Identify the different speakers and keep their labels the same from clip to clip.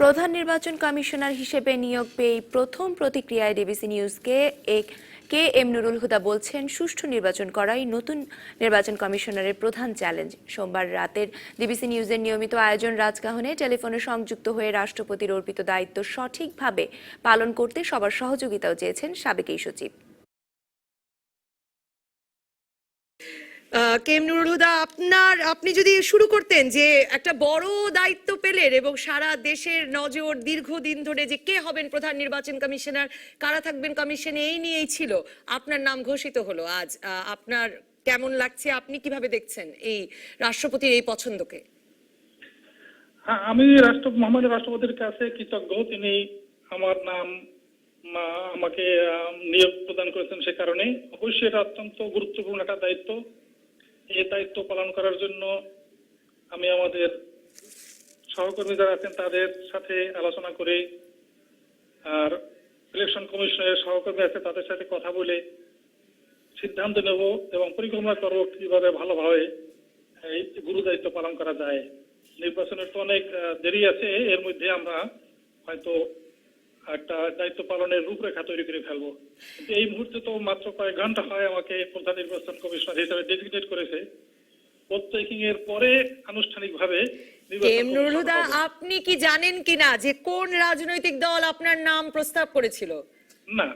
Speaker 1: প্রধান নির্বাচন কমিশনার হিসেবে নিয়োগ পেয়ে প্রথম প্রতিক্রিয়ায় ডিবিসি নিউজকে কে এম নুরুল হুদা বলছেন, সুষ্ঠু নির্বাচন করাই নতুন নির্বাচন কমিশনারের প্রধান চ্যালেঞ্জ। সোমবার রাতের ডিবিসি নিউজের নিয়মিত আয়োজন রাজকাহনে টেলিফোনে সংযুক্ত হয়ে রাষ্ট্রপতির অর্পিত দায়িত্ব সঠিকভাবে পালন করতে সবার সহযোগিতাও চেয়েছেন সাবেক এই সচিব।
Speaker 2: কে এম নুরুল হুদা, আপনি যদি শুরু করতেন যে একটা বড় দায়িত্ব পেলেন এবং সারা দেশের নজর দীর্ঘদিন ধরে যে কে হবেন প্রধান নির্বাচন কমিশনার, কারা থাকবেন কমিশনে, এই নিয়েই ছিল। আপনার নাম ঘোষিত হলো আজ। আপনার কেমন লাগছে? আপনি কিভাবে দেখছেন এই রাষ্ট্রপতির এই পছন্দকে?
Speaker 3: হ্যাঁ, আমি মহামান্য রাষ্ট্রপতির কাছে কৃতজ্ঞ। তিনি আমার নাম আমাকে নিয়োগ প্রদান করেছেন। সে কারণে অবশ্যই এটা অত্যন্ত গুরুত্বপূর্ণ একটা দায়িত্ব। এই দায়িত্ব পালন করার জন্য আমি আমাদের সহকর্মী যারা আছেন তাদের সাথে আলোচনা করে, আর ইলেকশন কমিশনের সহকর্মী আছে তাদের সাথে কথা বলে সিদ্ধান্ত নেব এবং পরিকল্পনা করব কিভাবে ভালোভাবে এই গুরু দায়িত্ব পালন করা যায়। নির্বাচনের তো অনেক দেরি আছে, এর মধ্যে আমরা হয়তো একটা দায়িত্ব পালনের রূপরেখা তৈরি করে ফেলবো। কিন্তু এই মুহূর্তে তো মাত্র কয়েক ঘন্টা হয় আমাকে প্রধান নির্বাচন কমিশনার হিসেবে ডেজিগনেট করেছে। প্রত্যেকিং এর পরে আনুষ্ঠানিকভাবে
Speaker 2: কে এম নুরুল হুদা, আপনি কি জানেন কিনা যে কোন রাজনৈতিক দল আপনার নাম প্রস্তাব করেছিল?
Speaker 3: না,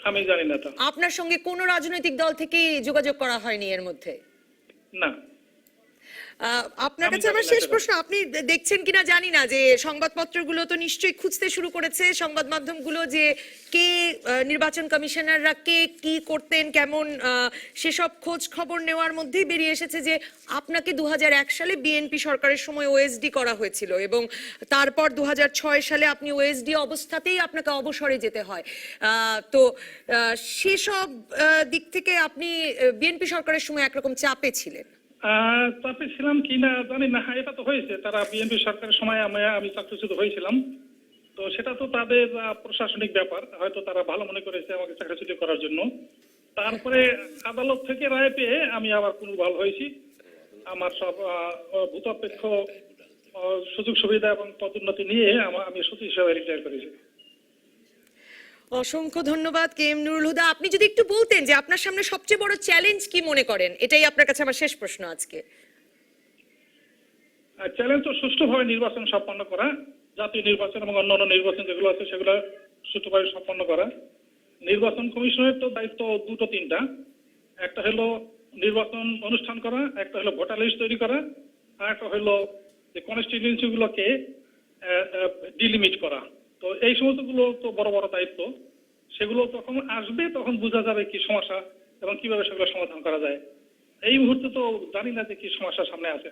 Speaker 3: আমি জানি না। তো
Speaker 2: আপনার সঙ্গে কোন রাজনৈতিক দল থেকে যোগাযোগ করা হয়নি এর মধ্যে?
Speaker 3: না।
Speaker 2: আপনার কাছে আমার শেষ প্রশ্ন, আপনি দেখছেন কিনা জানি না যে সংবাদপত্রগুলো তো নিশ্চয়ই খুঁজতে শুরু করেছে, সংবাদ মাধ্যমগুলো, যে কে নির্বাচন কমিশনাররা কে কি করতেন, কেমন, সেসব খোঁজ খবর নেওয়ার মধ্যেই বেরিয়ে এসেছে যে আপনাকে 2001 সালে বিএনপি সরকারের সময় ওএসডি করা হয়েছিল এবং তারপর 2006 সালে আপনি ওএসডি অবস্থাতেই আপনাকে অবসরে যেতে হয়। তো সেসব দিক থেকে আপনি বিএনপি সরকারের সময় একরকম চাপে ছিলেন।
Speaker 3: চাপে ছিলাম কিনা জানি না। এটা তো হয়েছে, তারা বিএনপি সরকারের সময় আমি চাকরিচ্যুত হয়েছিলাম। তো সেটা তো তাদের প্রশাসনিক ব্যাপার, হয়তো তারা ভালো মনে করেছে আমাকে চাকরিচ্যুত করার জন্য। তারপরে আদালত থেকে রায় পেয়ে আমি আবার পুনর্বহাল হয়েছি। আমার সব ভূতাপেক্ষ সুযোগ সুবিধা এবং পদোন্নতি নিয়ে আমি সচিব হিসেবে রিটায়ার করেছি।
Speaker 2: অসংখ্য ধন্যবাদ কে এম নুরুল হুদা। আপনি যদি একটু বলতেন যে আপনার সামনে সবচেয়ে বড় চ্যালেঞ্জ কি মনে করেন, এটাই আপনার কাছে আমার শেষ প্রশ্ন আজকে।
Speaker 3: চ্যালেঞ্জ তো সুষ্ঠুভাবে নির্বাচন সম্পন্ন করা, জাতীয় নির্বাচন এবং অন্যান্য নির্বাচন যেগুলো আছে সেগুলো সুষ্ঠুভাবে সম্পন্ন করা। নির্বাচন কমিশনের তো দায়িত্ব দুটো তিনটা। একটা হলো নির্বাচন অনুষ্ঠান করা, একটা হলো ভোটার লিস্ট তৈরি করা, আর একটা হলো যে কনস্টিটিউয়েন্সি গুলোকে ডিলিমিট করা। তো এই সমস্তগুলো তো বড় বড় দায়িত্ব। সেগুলো তখন আসবে, তখন বোঝা যাবে কি সমস্যা এবং কিভাবে সেগুলো সমাধান করা যায়। এই মুহূর্তে তো জানি না যে কি সমস্যা সামনে আছে।